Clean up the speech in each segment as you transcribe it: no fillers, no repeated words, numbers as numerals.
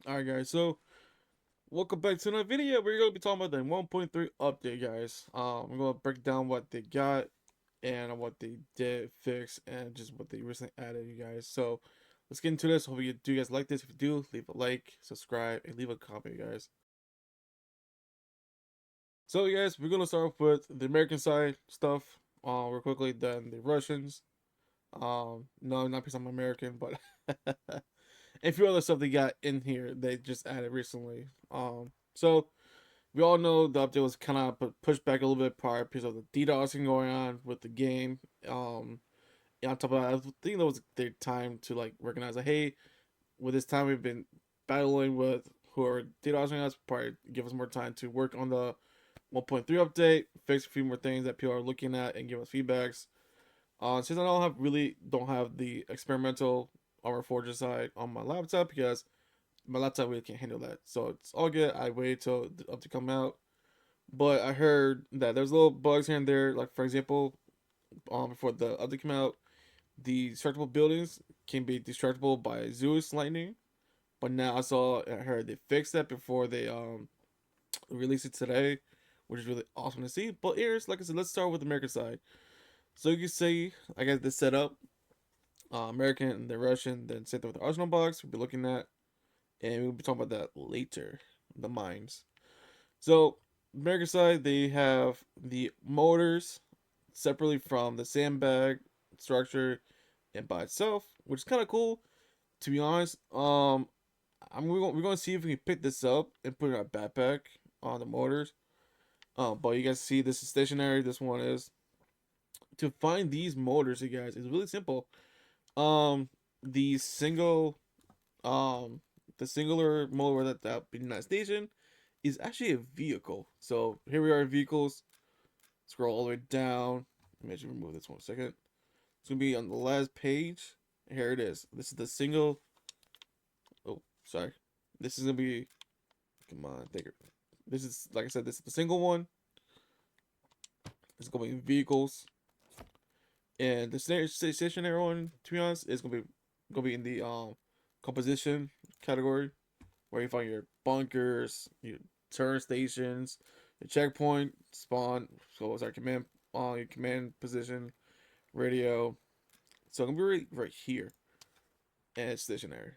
Alright guys, so welcome back to another video. We're gonna be talking about the 1.3 update, guys. We're gonna break down what they got and what they did fix and just what they recently added, you guys. So let's get into this. Hope you guys like this. If you do, leave a like, subscribe, and leave a comment, guys. So you guys, we're gonna start off with the American side stuff, real quickly, then the Russians. No, not because I'm American, but and a few other stuff they got in here they just added recently. So we all know the update was kind of pushed back a little bit prior because of the DDoSing going on with the game. And on top of that, I think that was their time to like recognize like, hey, with this time we've been battling with who are DDoSing us, probably give us more time to work on the 1.3 update, fix a few more things that people are looking at, and give us feedbacks. Since I don't have the experimental ARMA REFORGER side on my laptop because my laptop really can't handle that. So it's all good. I waited till the update come out, but I heard that there's little bugs here and there. Like for example, before the update came out, the destructible buildings can be destructible by Zeus lightning. But now I heard they fixed that before they release it today, which is really awesome to see. But here's like I said, let's start with the American side. So you can see, I guess the setup, American and the Russian, then same thing with the Arsenal box. We'll be looking at, and we'll be talking about that later. The mines. So American side, they have the motors separately from the sandbag structure and by itself, which is kind of cool. To be honest, we're going to see if we can pick this up and put it in our backpack on the motors. But you guys see this is stationary. This one is. To find these motors, you guys, is really simple. Um, the single, um, the singular motor that in that station is actually a vehicle. So here we are in vehicles. Scroll all the way down. Let me actually remove this one second. It's gonna be on the last page. Here it is. This is the single. Oh, sorry. This is gonna be. Come on, think it. This is like I said. This is the single one. It's gonna be in vehicles, and the stationary one. To be honest, is gonna be in the composition category, where you find your bunkers, your turn stations, your checkpoint, spawn. So it's our command your command position, radio. So I'm gonna be right here, and it's stationary.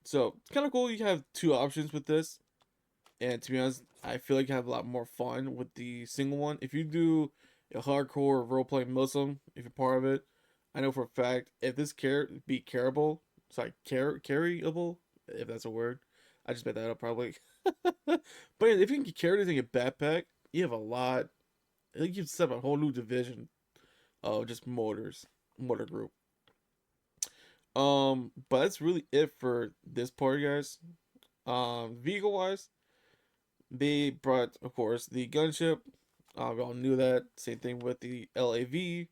So it's kind of cool. You have two options with this, and to be honest, I feel like you have a lot more fun with the single one. If you do a hardcore role playing Muslim, if you're part of it, I know for a fact if this be carryable, carryable, if that's a word. I just made that up probably. But if you can carry this in your backpack, you have a lot. I think you set up a whole new division of just motor group. But that's really it for this part, guys. Vehicle wise, they brought, of course, the gunship. We all knew that. Same thing with the LAV.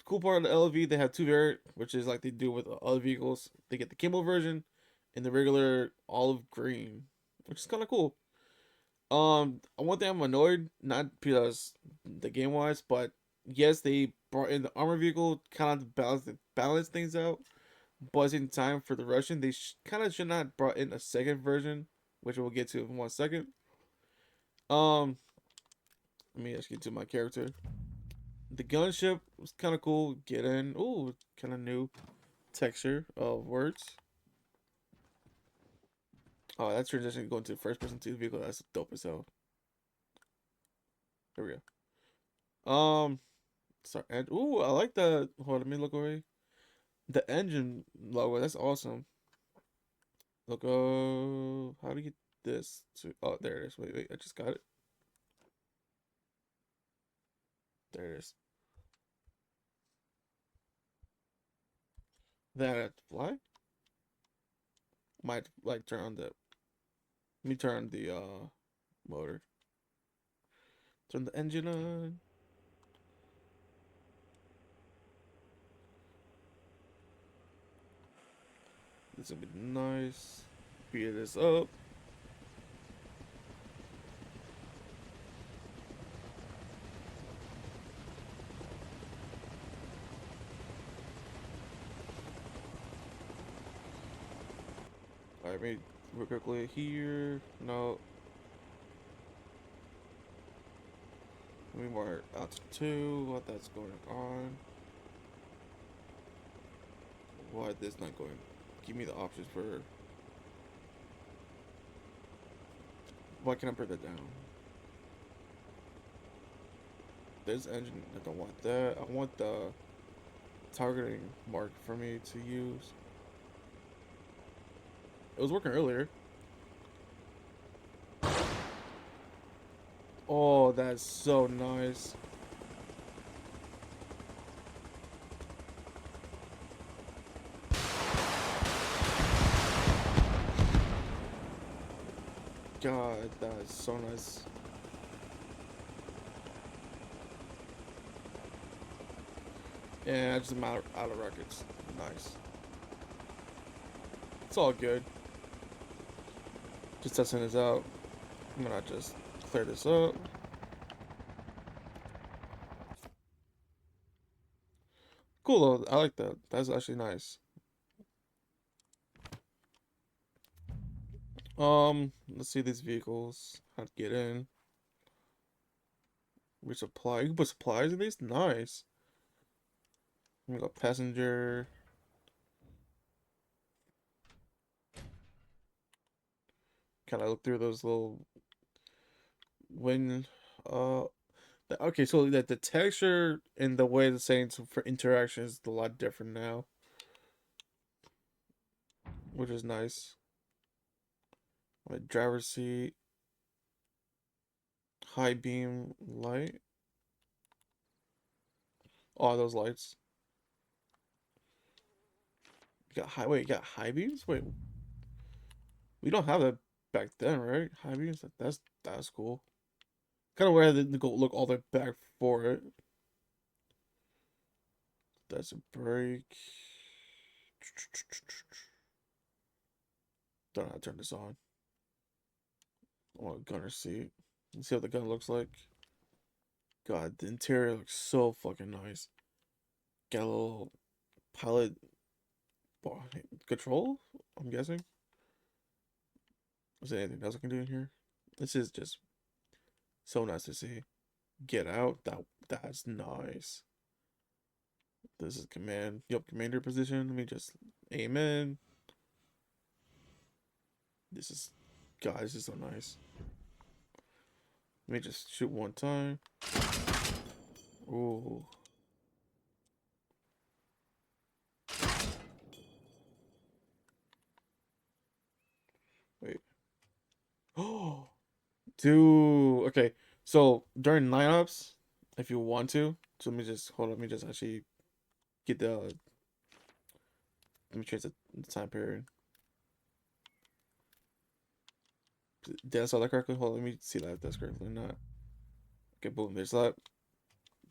Cool part of the LAV, they have two variant, which is like they do with other vehicles. They get the camo version and the regular olive green, which is kind of cool. One thing I'm annoyed, not because the game wise, but yes, they brought in the armor vehicle kind of to balance things out. But at the same time, for the Russian, they kind of should not brought in a second version, which we'll get to in 1 second. Um, Let me just get to my character. The gunship was kind of cool. Get in. Ooh, kind of new texture of words. Oh, that transition going to first person to the vehicle. That's dope as hell. There we go. Sorry. And ooh, I like the. Hold on, let me look away. The engine logo. That's awesome. Logo. How do you get this to? Oh, there it is. Wait. I just got it. There it is. That fly. Might like turn on the. Let me turn the motor. Turn the engine on. This will be nice. Speed this up. Alright, maybe real quickly here. No. We more altitude. What that's going on? Why this not going? Give me the options for. Why can't I bring that down? This engine, I don't want that. I want the targeting mark for me to use. It was working earlier. Oh, that's so nice. God, that is so nice. Yeah, I just am out of records. Nice. It's all good. Just testing this out. I'm gonna just clear this up. Cool though. I like that. That's actually nice. Let's see these vehicles. How to get in. Resupply. You can put supplies in these? Nice. We got passenger. Kind of look through those little wind. Okay, so that the texture and the way the settings for interaction is a lot different now, which is nice. My driver's seat, high beam light. Oh, those lights. You got high. Wait, you got high beams? Wait, we don't have that back then, right? High beams. That's cool. Kind of where they go look all the way back for it. That's a brake. Don't know how to turn this on. I want a gunner seat. Let's see what the gun looks like. God, the interior looks so fucking nice. Got a little pilot control, I'm guessing. Is there anything else I can do in here? This is just so nice to see. Get out. That's nice. This is command. Yep, commander position. Let me just aim in. This is, God, this is so nice. Let me just shoot one time. Ooh. Wait. Oh, dude. Okay. So during lineups, if you want to, so let me just hold on. Let me just actually get the. Let me change the time period. Did I saw that correctly? Hold on. Let me see that if that's correctly or not. Okay, boom. There's that.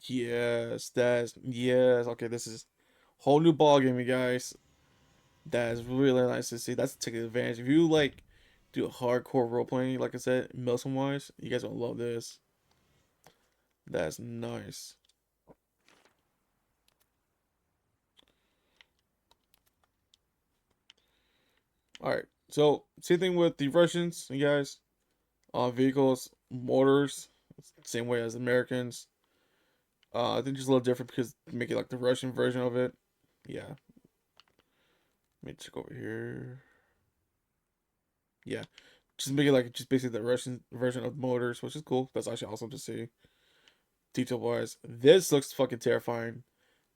Yes, that's yes. Okay, this is whole new ball game, you guys. That is really nice to see. That's taking advantage. If you like do a hardcore role playing, like I said, Milsim wise, you guys will love this. That's nice. Alright, so same thing with the Russians, you guys. Vehicles, mortars, same way as Americans. I think just a little different because make it like the Russian version of it. Yeah. Let me check over here. Yeah. Just make it like just basically the Russian version of motors, which is cool. That's actually awesome to see. Detail wise. This looks fucking terrifying.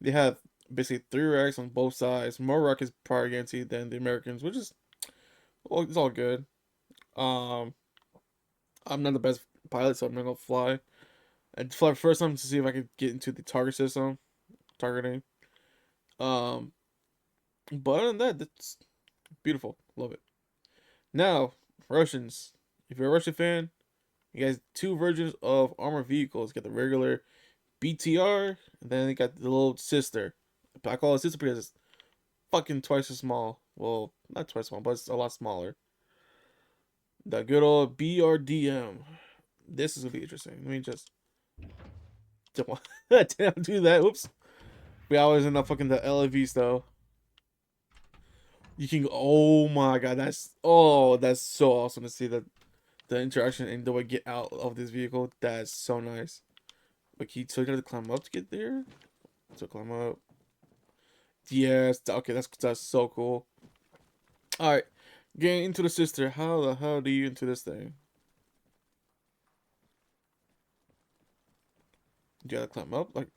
They have basically 3 racks on both sides. More rack is prior guaranteed than the Americans, which is well, it's all good. Um I'm not the best pilot, so I'm not gonna fly. And fly first time to see if I could get into the target system. Targeting. Um but other than that, that's beautiful. Love it. Now, Russians. If you're a Russian fan, you guys 2 versions of armored vehicles. You got the regular BTR, and then they got the little sister. I call it sister because it's fucking twice as small. Well, not twice as small, but it's a lot smaller. The good old BRDM. This is gonna be interesting. Let me just do that. Oops. We always end up fucking the LAVs though. You can. Oh my god, that's that's so awesome to see that the interaction and the way get out of this vehicle. That's so nice. Like so you gotta climb up to get there. So climb up. Yes. Okay, that's so cool. All right, getting into the sister. How the hell do you into this thing? You gotta climb up. Like,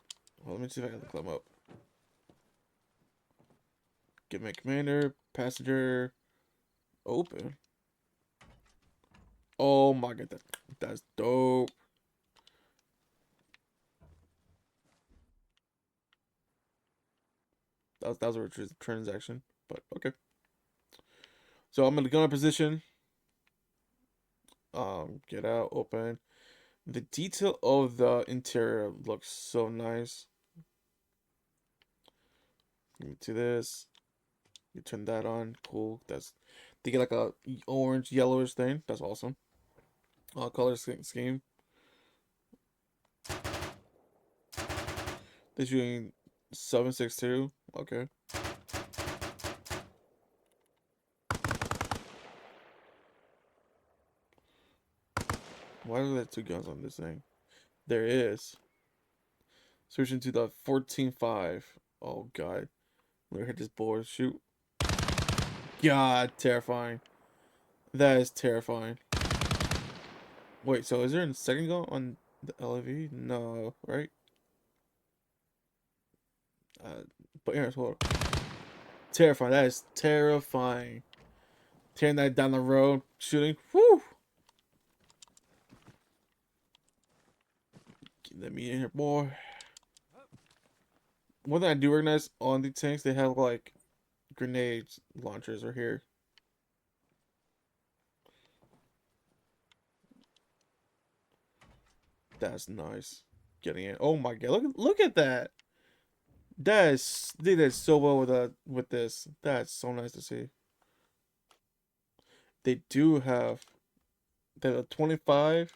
well, let me see if I can climb up. Get my commander, passenger, open. Oh my god, that's dope. That was a transaction, but okay. So I'm in the gunner position. Get out, open. The detail of the interior looks so nice. To this, you turn that on. Cool. They get like a orange yellowish thing. That's awesome. Color scheme. They're shooting 7.62. Okay. Why are there two guns on this thing? There is. Switching to the 14.5. Oh god. Let me hit this board. Shoot. God, terrifying. That is terrifying. Wait, so is there a second gun on the LAV? No, right? Uh, but here, hold on. Terrifying. That is terrifying. Tearing that down the road, shooting. Whoo! Let me in here, boy. One thing I do recognize on the tanks, they have like grenades launchers are here. That's nice. Getting it. Oh my god! Look at that. They did so well with this. That's so nice to see. They do have the 25.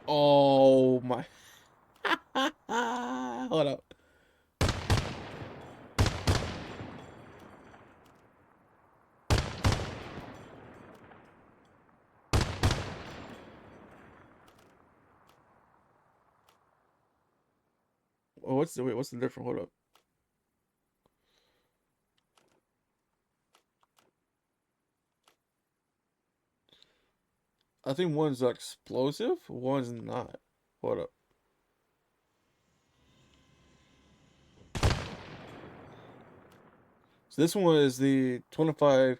Oh my. Hold up. Oh, what's the difference? Hold up. I think one's explosive, one's not. Hold up. So this one is the 25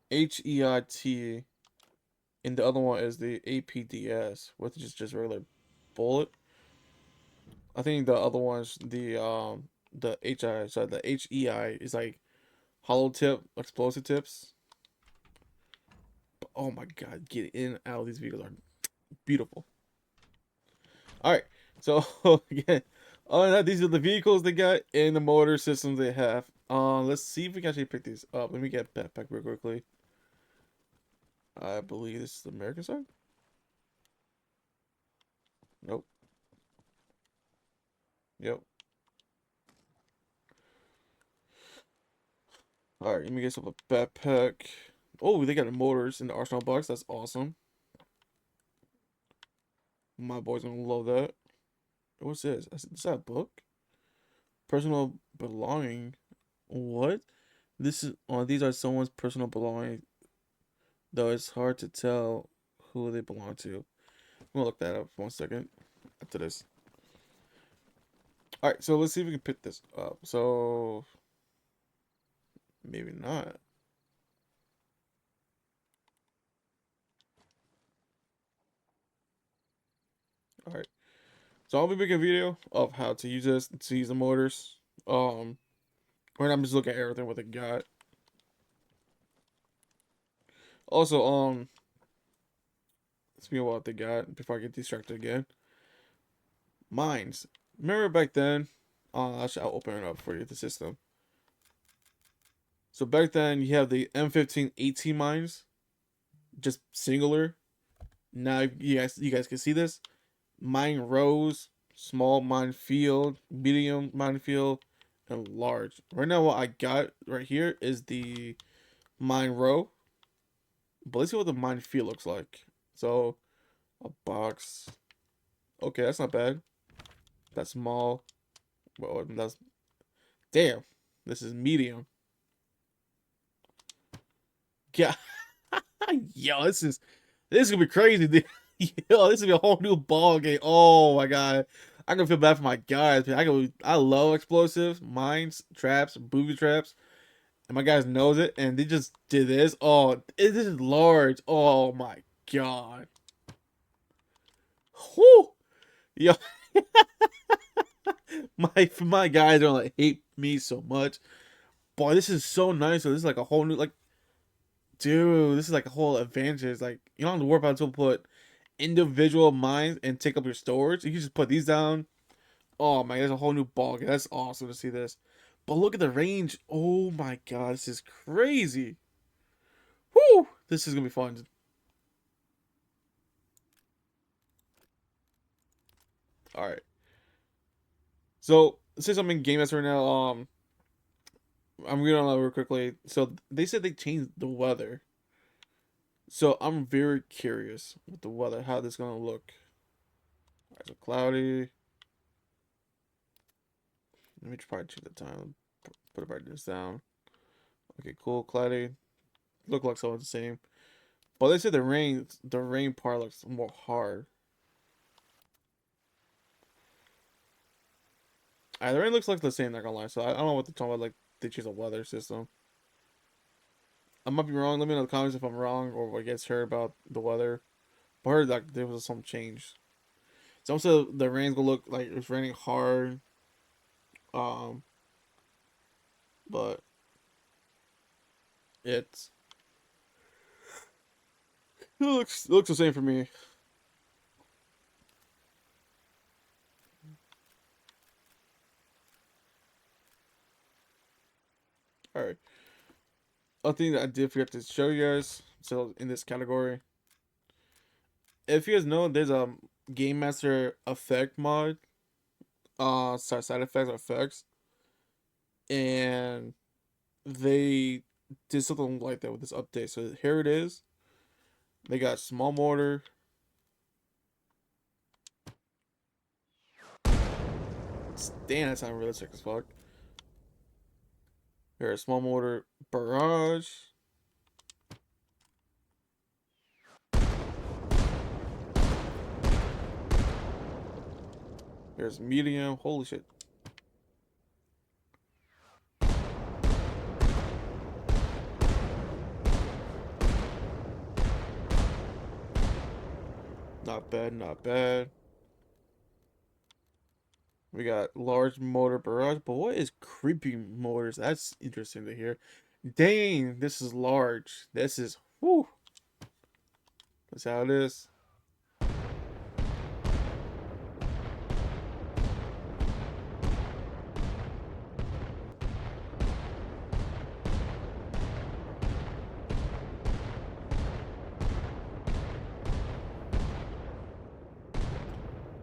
HEIT, and the other one is the APDS, which is just regular bullet. I think the other one's the HI, so the HEI is like hollow tip explosive tips. But, oh my god, get in and out of these vehicles are beautiful. All right, so again, other than that, these are the vehicles they got and the motor systems they have. Let's see if we can actually pick these up. Let me get backpack real quickly. I believe this is the American side. Nope. Yep. All right, let me get some a backpack. Oh, they got motors in the arsenal box. That's awesome. My boy's gonna love that. What's this? Is that a book? Personal belonging. What? This is these are someone's personal belonging, though it's hard to tell who they belong to. I'm gonna look that up for 1 second after this. Alright, so let's see if we can pick this up. So maybe not. Alright. So I'll be making a video of how to use this to use the motors. Right now I'm just looking at everything what they got. Also, speaking of what they got before I get distracted again. Mines. Remember back then? Actually, I'll open it up for you, the system. So back then, you have the M15 AT mines, just singular. Now you guys can see this. Mine rows, small mine field, medium mine field, and large. Right now, what I got right here is the mine row. But let's see what the mine field looks like. So a box. Okay, that's not bad. That's small. Well, that's damn. This is medium. Yeah. Yo, this is gonna be crazy, dude. Yo, this is gonna be a whole new ball game. Oh my god. I'm gonna feel bad for my guys, man. I love explosives, mines, traps, booby traps. And my guys knows it, and they just did this. Oh, this is large. Oh my god. Whoo! Yo, my guys don't like hate me so much. Boy, this is so nice. So this is like a whole new like, dude. This is like a whole advantage. Like you don't have to worry about to put individual mines and take up your storage. You can just put these down. Oh my, there's a whole new ball game. That's awesome to see this. But look at the range. Oh my god, this is crazy. Whoo! This is gonna be fun. All right. So since I'm in Game Master right now, I'm reading on that real quickly. So they said they changed the weather. So I'm very curious with the weather, how this gonna look. Alright, so cloudy. Let me probably change the time. Put the brightness down. Okay, cool. Cloudy. Look like so it's the same. But they said the rain part looks more hard. The rain looks like the same, not gonna lie. So I don't know what they're talking about, like they changed the weather system. I might be wrong. Let me know in the comments if I'm wrong or what gets heard about the weather. But I heard that there was some change. So also the rain's gonna look like it's raining hard. Um, but it's it looks the same for me. All right. Other thing that I did forget to show you guys. So in this category, if you guys know, there's a Game Master effect mod. Sorry, side effects or effects, and they did something like that with this update. So here it is. They got small mortar. Damn, that sounds realistic as fuck. Here's small mortar barrage. Here's medium. Holy shit. Not bad, not bad. We got large motor barrage, but what is creeping motors? That's interesting to hear. Dang, this is large. This is whoo. That's how it is.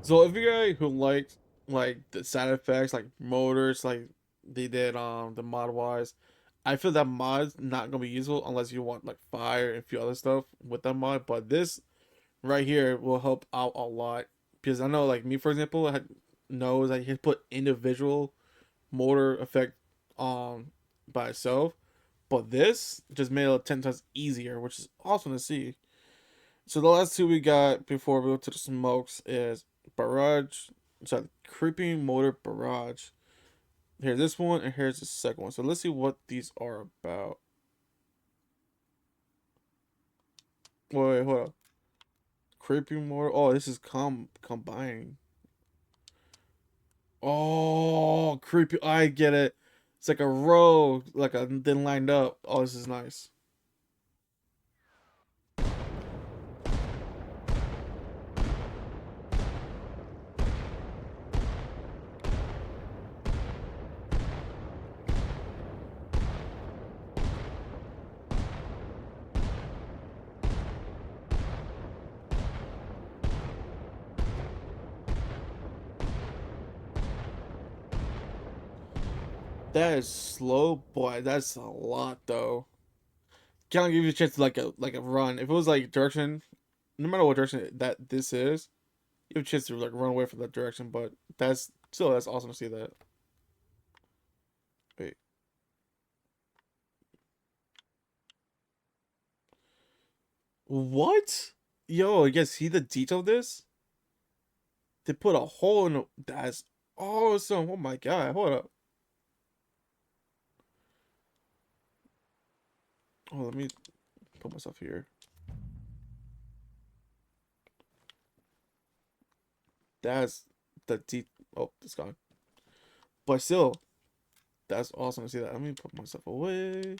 So if you guys who like the side effects like motors like they did the mod wise, I feel that mod's not gonna be useful unless you want like fire and a few other stuff with that mod. But this right here will help out a lot because I know like me for example knows I can put individual motor effect by itself, but this just made it 10 times easier, which is awesome to see. So the last two we got before we go to the smokes is barrage. So creeping motor barrage. Here's this one and here's the second one. So let's see what these are about. Wait, hold up. Creeping motor. Oh, this is combining. Oh, creepy. I get it. It's like a row, like a then lined up. Oh, this is nice. That is slow, boy. That's a lot though. Can't give you a chance to like a run. If it was like direction, no matter what direction that this is, you have a chance to like run away from that direction. But that's awesome to see that. Wait, what? Yo, you guys see the detail of this? They put a hole in the. That's awesome. Oh my god. Hold up. Oh, let me put myself here. That's the deep. Oh, it's gone. But still, that's awesome to see that. Let me put myself away.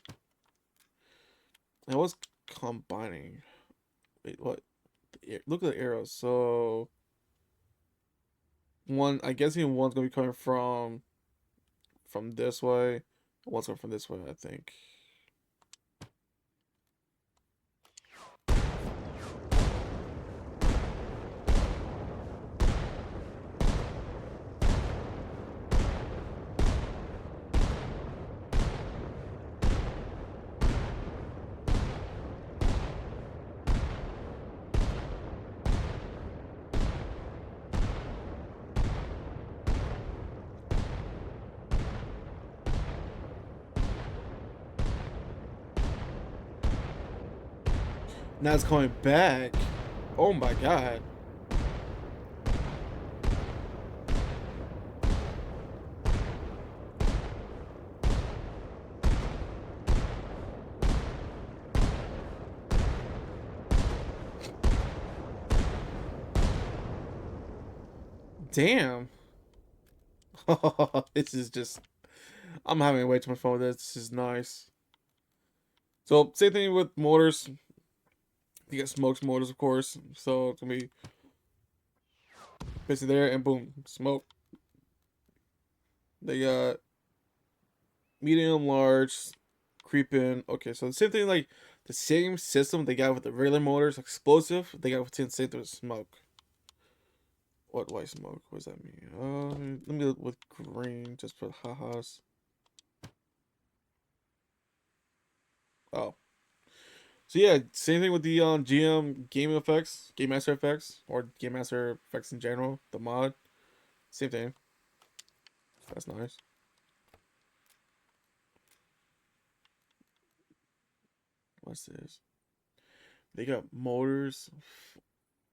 I was combining. Wait, what? Look at the arrows. So one, I guess one's gonna be coming from this way. One's coming from this way, I think. Now it's coming back. Oh my god. Damn. This is just. I'm having way too much fun with this. This is nice. So same thing with motors. You get smokes motors, of course. So it's gonna be basically there and boom, smoke. They got medium, large, creeping. Okay, so the same thing, like the same system they got with the regular motors, explosive. They got with the same thing with smoke. What white smoke? What does that mean? Let me look with green just for ha-has. Oh, so yeah, same thing with the GM Game Effects, Game Master Effects, or Game Master Effects in general. The mod, same thing. That's nice. What's this? They got motors,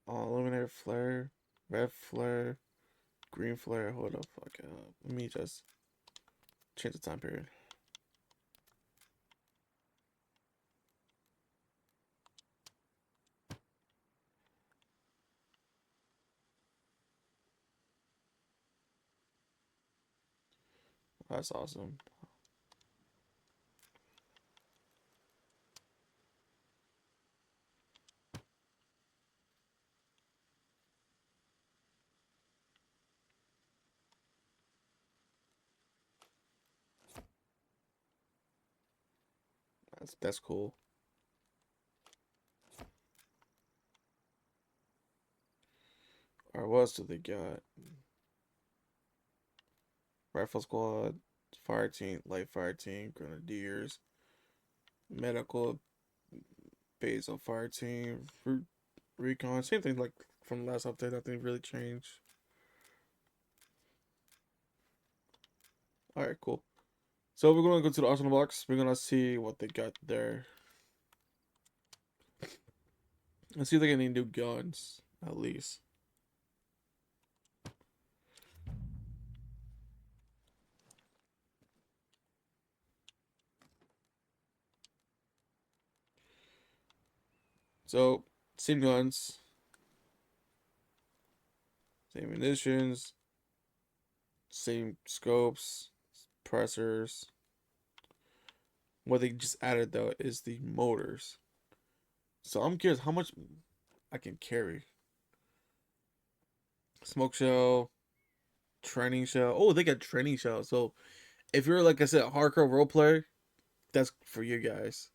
illuminator flare, red flare, green flare. Hold up, fuck up. Let me just change the time period. That's awesome. That's cool. Alright, what else do they got? Rifle squad, fire team, light fire team, grenadiers, medical base of fire team, recon. Same thing like from the last update. Nothing really changed. Alright, cool. So we're gonna go to the arsenal box. We're gonna see what they got there. Let's see if they get any new guns, at least. So, same guns, same munitions, same scopes, pressers. What they just added though is the motors. So I'm curious how much I can carry. Smoke shell, training shell. Oh, they got training shell. So if you're like I said, a hardcore role player, that's for you guys.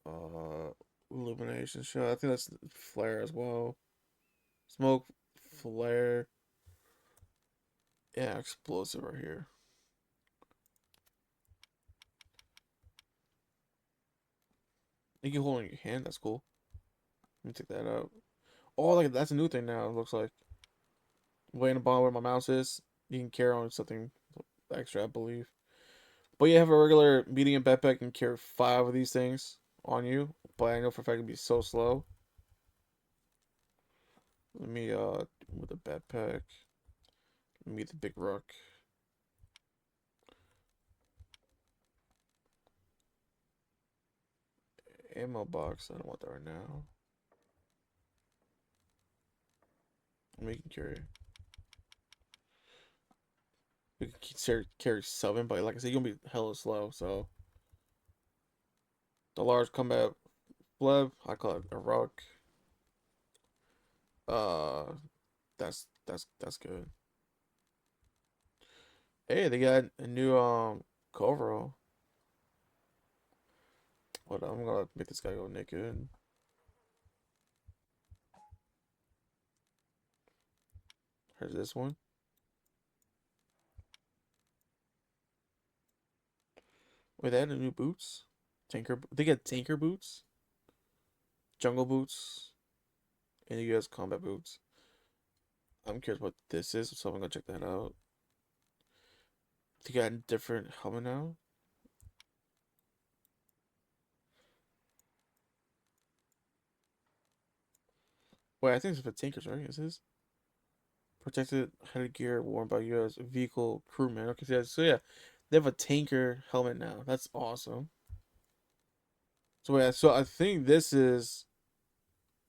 Uh, illumination shell. I think that's flare as well. Smoke, flare. Yeah, explosive right here. You can hold it in your hand. That's cool. Let me take that out. Oh, like that's a new thing now. It looks like way in the bottom where my mouse is. You can carry on something extra, I believe. But you have a regular medium backpack and carry 5 of these things on you. But I know for a fact it'd be so slow. Let me with the backpack. Let me get the big rock. Ammo box. I don't want that right now. We can carry. We can carry 7, but like I said, you're gonna be hella slow. So the large combat fleb, I call it a rock. Uh, that's good. Hey, they got a new coverall. Hold on, I'm gonna make this guy go naked. Here's this one. Wait, they added new boots. They got tanker boots, jungle boots, and US combat boots. I'm curious what this is, so I'm gonna check that out. They got a different helmet now. Wait, I think it's for tankers, right? Is this protected headgear worn by US vehicle crewmen? Okay, so yeah, they have a tanker helmet now. That's awesome. So yeah, so I think this is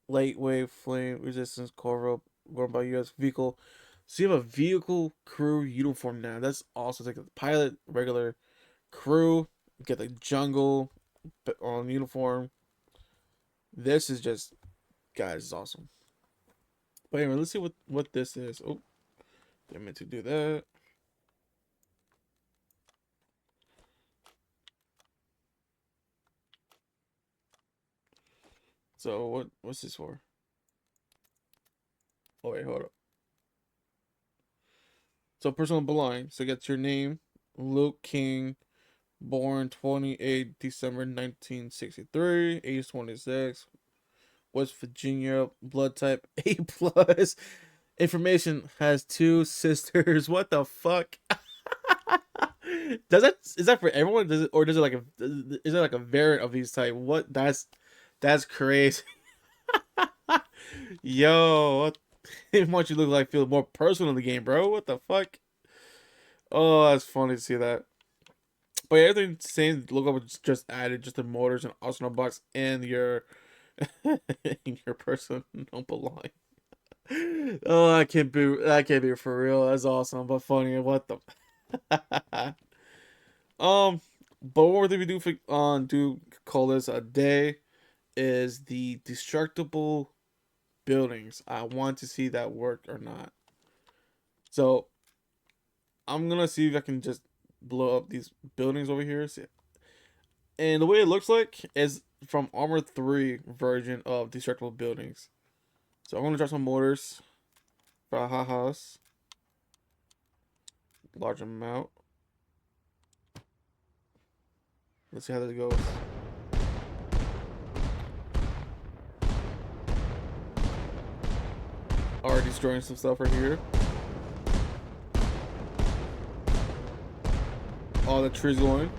lightweight flame resistance cover worn by U.S. vehicle. So you have a vehicle crew uniform now. That's awesome. It's like the pilot, regular crew. You get the jungle on uniform. This is just, guys, it's awesome. But anyway, let's see what this is. Oh, I meant to do that. So what's this for? Oh wait, hold up. So personal belongings. So get your name, Luke King, born 28 December 1963, age 26, West Virginia, blood type A plus. Information has 2 sisters. What the fuck? Is that for everyone? Does it, or does it like a is it like a variant of these type? What that's crazy. Yo, what it wants you look like feel more personal in the game, bro. What the fuck? Oh, that's funny to see that. But yeah, everything same logo was just added, just the motors and arsenal box and your in your personal belonging. Oh, I can't be for real. That's awesome, but funny. What the but what we do for do call this a day is the destructible buildings. I want to see that work or not. So I'm gonna see if I can just blow up these buildings over here. And the way it looks like is from Armor 3 version of destructible buildings. So I'm gonna drop some mortars for a hot house. Large amount. Let's see how this goes. Already destroying some stuff right here. All the trees going.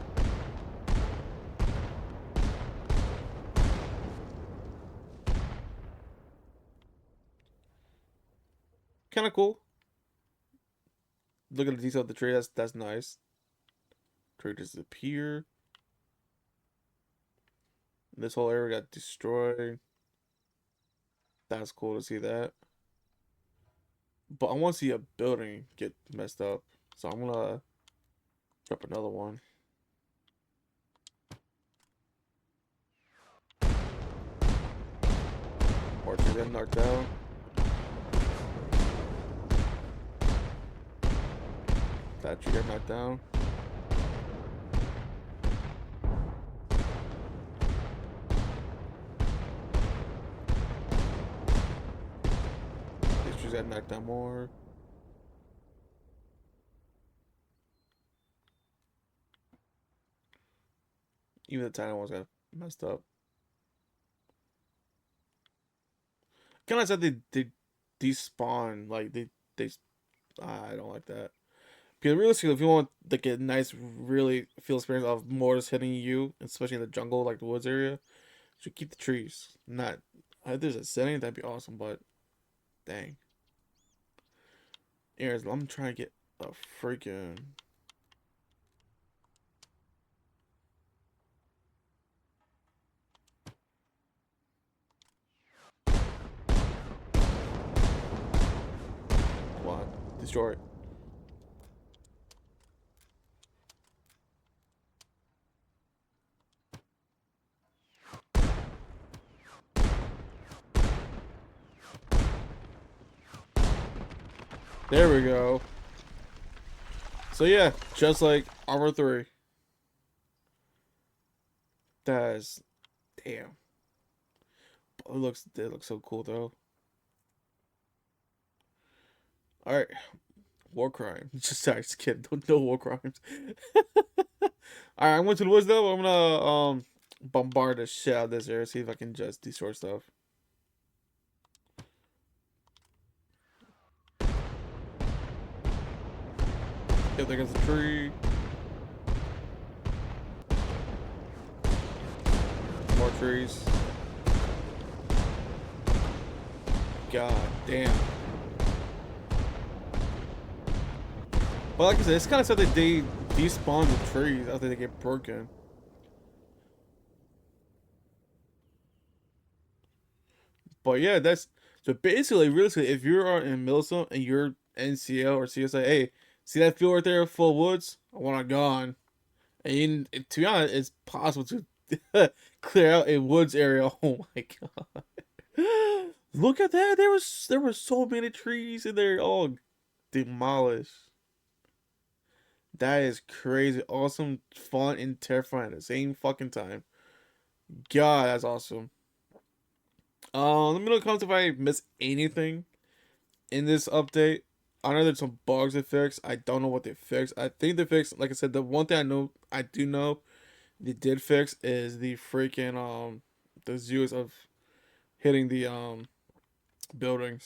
Kind of cool. Look at the detail of the tree. That's nice. Tree disappear. This whole area got destroyed. That's cool to see that. But I want to see a building get messed up. So I'm gonna drop another one. Or to get knocked out. That tree got knocked down. These trees got knocked down more. Even the tiny ones got messed up. Kind of said they despawn, like they I don't like that. Because realistically, if you want like a nice, really feel experience of mortars hitting you, especially in the jungle, like the woods area, you should keep the trees. Not if there's a setting, that'd be awesome. But dang, anyways, I'm trying to get a freaking. Come on, destroy it. There we go. So yeah, just like Armor 3. That's damn. It looks so cool though. All right, war crime. Just sorry, just kidding. Don't know war crimes. All right, I went to the woods though. I'm gonna bombard the shit out of this area. See if I can just destroy stuff. Yep, there goes the tree. More trees. God damn. But like I said, it's kind of sad that they despawn the trees after they get broken. But yeah, that's so basically, realistically, if you're in Milsom and you're NCL or CSI, hey, see that field right there full of woods? I want it gone. And to be honest, it's possible to clear out a woods area. Oh my god! Look at that. There were so many trees in there, all demolished. That is crazy, awesome, fun, and terrifying at the same fucking time. God, that's awesome. Let me know in the comments if I miss anything in this update. I know there's some bugs they fixed. I don't know what they fixed. I think they fixed, like I said, the one thing I do know they did fix is the freaking the zoos of hitting the buildings.